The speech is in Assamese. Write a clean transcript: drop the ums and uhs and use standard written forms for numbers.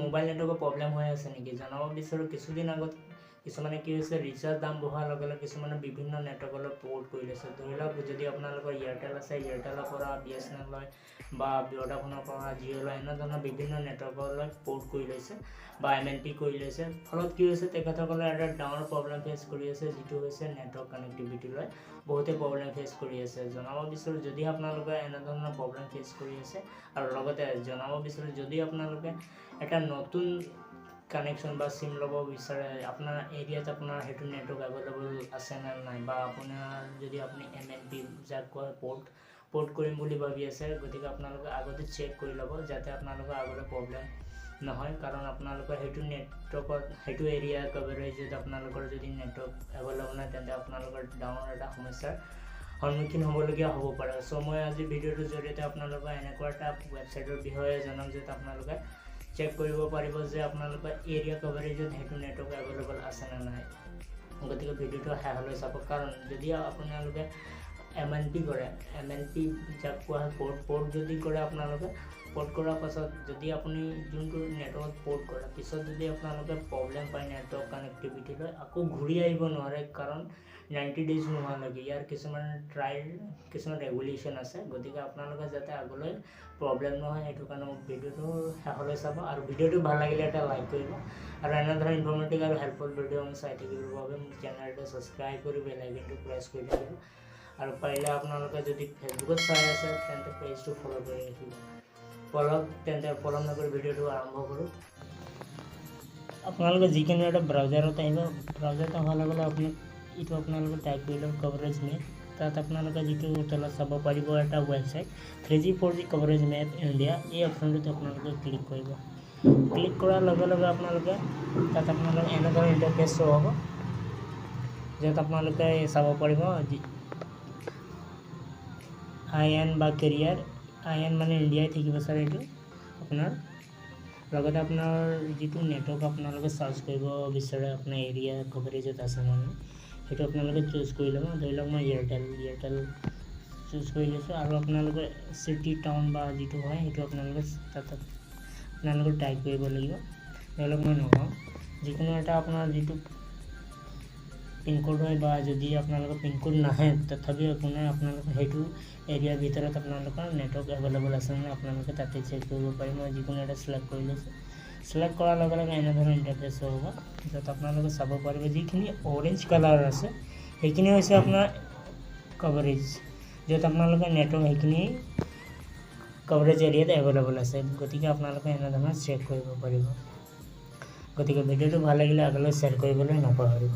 মোবাইল নেটৱৰ্কৰ প্ৰব্লেম হৈ আছে নেকি জনাব বিচাৰোঁ। কিছুদিন আগত কিছুমানে কি হৈছে ৰিচাৰ্জ দাম বঢ়াৰ লগে লগে কিছুমানে বিভিন্ন নেটৱৰ্কলৈ পৰ্ট কৰি লৈছে। ধৰি লওক যদি আপোনালোকৰ এয়াৰটেল আছে এয়াৰটেলৰ পৰা BSNL লয় বা ভোডাফোনৰ পৰা জিঅ' লয়, এনেধৰণৰ বিভিন্ন নেটৱৰ্কলৈ পৰ্ট কৰি লৈছে বা MNP কৰি লৈছে। ফলত কি হৈছে তেখেতসকলে এটা ডাঙৰ প্ৰব্লেম ফেচ কৰি আছে, যিটো হৈছে নেটৱৰ্ক কানেক্টিভিটি লৈ বহুতে প্ৰব্লেম ফেচ কৰি আছে। জনাব বিচাৰোঁ যদি আপোনালোকে এনেধৰণৰ প্ৰব্লেম ফেচ কৰি আছে, আৰু লগতে জনাব বিচাৰোঁ যদি আপোনালোকে এটা নতুন কানেকশ্যন বা চিম ল'ব বিচাৰে, আপোনাৰ এৰিয়াত আপোনাৰ সেইটো নেটৱৰ্ক এভেইলেবল আছে নে নাই, বা আপোনাৰ যদি আপুনি MNP যাক কয় পৰ্ট কৰিম বুলি ভাবি আছে, গতিকে আপোনালোকে আগতে চেক কৰি ল'ব যাতে আপোনালোকৰ আগতে প্ৰব্লেম নহয়। কাৰণ আপোনালোকৰ সেইটো নেটৱৰ্কত সেইটো এৰিয়া কভাৰেজত আপোনালোকৰ যদি নেটৱৰ্ক এভেইলেবল নাই তেন্তে আপোনালোকৰ ডাঙৰ এটা সমস্যাৰ সন্মুখীন হ'বলগীয়া হ'ব পাৰে। চ' মই আজি ভিডিঅ'টোৰ জৰিয়তে আপোনালোকৰ এনেকুৱা এটা ৱেবছাইটৰ বিষয়ে জনাম য'ত আপোনালোকে চেক কৰিব পাৰিব যে আপোনালোকৰ এৰিয়া কভাৰেজত সেইটো নেটৱৰ্ক এভেইলেবল আছে নে নাই। গতিকে ভিডিঅ'টো শেষলৈ চাব। কাৰণ যদি আপোনালোকে MNP কৰে, MNP যাক কোৱা হয় পৰ্ট যদি কৰে, আপোনালোকে পৰ্ট কৰাৰ পাছত যদি আপুনি যোনটো নেটৱৰ্কত পৰ্ট কৰে পিছত যদি আপোনালোকে প্ৰব্লেম পায় নেটৱৰ্ক কানেক্টিভিটি লৈ, আকৌ ঘূৰি আহিব নোৱাৰে। কাৰণ 90 ডেজ নোহোৱালৈকে ইয়াৰ কিছুমান ৰেগুলেশ্যন আছে। গতিকে আপোনালোকে যাতে আগলৈ প্ৰব্লেম নহয় সেইটো কাৰণে ভিডিঅ'টো শেষলৈ চাব, আৰু ভিডিঅ'টো ভাল লাগিলে এটা লাইক কৰিব, আৰু এনেধৰণৰ ইনফৰ্মেটিভ আৰু হেল্পফুল ভিডিঅ' আমি চাই থাকিবৰ বাবে মোৰ চেনেলটো ছাবস্ক্ৰাইব কৰি বেল আইকনটো প্ৰেছ কৰি থাকিব, আৰু পাৰিলে আপোনালোকে যদি ফেচবুকত চাই আছে তেন্তে পেজটো ফ'ল' কৰি ৰাখিব। ফ'ল' নকৰি ভিডিঅ'টো আৰম্ভ কৰোঁ। আপোনালোকে যিকোনো এটা ব্ৰাউজাৰত আহিব, ব্ৰাউজাৰত অহাৰ লগে লগে এইটো আপোনালোকে টাইপ কৰি লওক কভাৰেজ মেপ। তাত আপোনালোকে যিটো তলত চাব পাৰিব এটা website 3G 4G coverage map India, এই অপশ্যনটোত আপোনালোকে ক্লিক কৰিব। ক্লিক কৰাৰ লগে লগে আপোনালোকে তাত আপোনালোকে এনেধৰণৰ ইণ্টাৰফেচ শ্ব' হ'ব, য'ত আপোনালোকে চাব পাৰিব IN বা কেৰিয়াৰ। IN মানে ইণ্ডিয়াই থাকিব ছাৰ এইটো আপোনাৰ। লগতে আপোনাৰ যিটো নেটৱৰ্ক আপোনালোকে চাৰ্চ কৰিব বিচাৰে আপোনাৰ এৰিয়া কভাৰেজত আছে মানে সেইটো আপোনালোকে চুজ কৰি ল'ব। ধৰি লওক মই এয়াৰটেল চুজ কৰি লৈছোঁ, আৰু আপোনালোকে চিটি টাউন বা যিটো হয় সেইটো আপোনালোকে তাত আপোনালোকে টাইপ কৰিব লাগিব। ধৰি লওক মই নগাঁও, যিকোনো এটা আপোনাৰ যিটো পিনক'ড হয়, বা যদি আপোনালোকৰ পিনক'ড নাহে তথাপিও আপোনাৰ আপোনালোকে সেইটো এৰিয়াৰ ভিতৰত আপোনালোকৰ নেটৱৰ্ক এভেইলেবল আছে নে আপোনালোকে তাতে চেক কৰিব পাৰিব। মই যিকোনো এটা চিলেক্ট কৰি লৈছোঁ। চিলেক্ট কৰাৰ লগে লগে এনেধৰণৰ ইণ্টাৰফেচ হ'ব, য'ত আপোনালোকে চাব পাৰিব যিখিনি অৰেঞ্জ কালাৰ আছে সেইখিনি হৈছে আপোনাৰ কভাৰেজ, য'ত আপোনালোকৰ নেটৱৰ্ক সেইখিনি কভাৰেজ এৰিয়াত এভেইলেবল আছে। গতিকে আপোনালোকে এনেধৰণৰ চেক কৰিব পাৰিব। গতিকে ভিডিঅ'টো ভাল লাগিলে আগলৈ শ্বেয়াৰ কৰিবলৈ নাপাহৰিব।